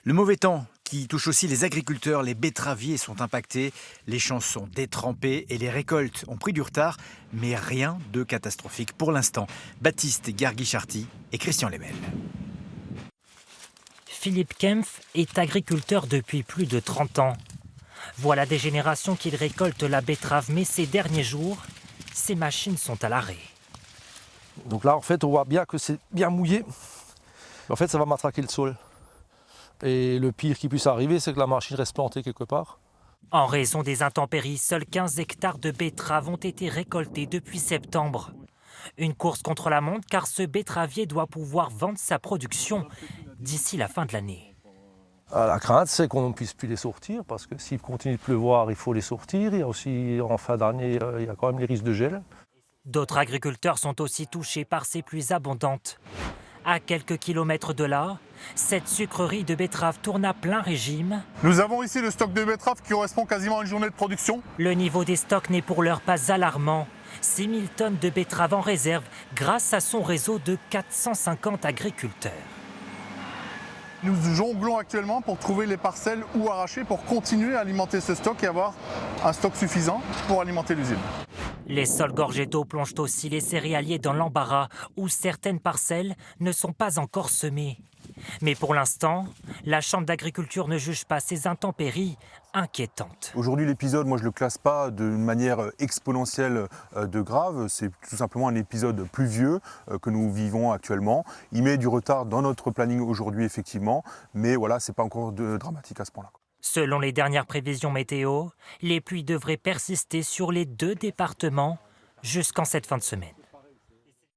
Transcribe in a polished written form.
Le mauvais temps qui touche aussi les agriculteurs, les betteraviers sont impactés, les champs sont détrempés et les récoltes ont pris du retard, mais rien de catastrophique pour l'instant. Baptiste Garguicharty et Christian Lebel. Philippe Kempf est agriculteur depuis plus de 30 ans. Voilà des générations qu'il récolte la betterave, mais ces derniers jours, ses machines sont à l'arrêt. Donc là, en fait, on voit bien que c'est bien mouillé. En fait, ça va matraquer le sol. Et le pire qui puisse arriver, c'est que la machine reste plantée quelque part. En raison des intempéries, seuls 15 hectares de betteraves ont été récoltés depuis septembre. Une course contre la montre car ce betteravier doit pouvoir vendre sa production d'ici la fin de l'année. La crainte, c'est qu'on ne puisse plus les sortir, parce que s'il continue de pleuvoir, il faut les sortir. Il y a aussi, en fin d'année, il y a quand même les risques de gel. D'autres agriculteurs sont aussi touchés par ces pluies abondantes. À quelques kilomètres de là, cette sucrerie de betteraves tourne à plein régime. Nous avons ici le stock de betteraves qui correspond quasiment à une journée de production. Le niveau des stocks n'est pour l'heure pas alarmant. 6000 tonnes de betteraves en réserve grâce à son réseau de 450 agriculteurs. Nous jonglons actuellement pour trouver les parcelles où arracher pour continuer à alimenter ce stock et avoir un stock suffisant pour alimenter l'usine. Les sols gorgés d'eau plongent aussi les céréaliers dans l'embarras où certaines parcelles ne sont pas encore semées. Mais pour l'instant, la Chambre d'agriculture ne juge pas ces intempéries inquiétantes. Aujourd'hui, l'épisode, moi je ne le classe pas de manière exponentielle de grave. C'est tout simplement un épisode pluvieux que nous vivons actuellement. Il met du retard dans notre planning aujourd'hui, effectivement, mais voilà, ce n'est pas encore dramatique à ce point-là. Selon les dernières prévisions météo, les pluies devraient persister sur les 2 départements jusqu'en cette fin de semaine.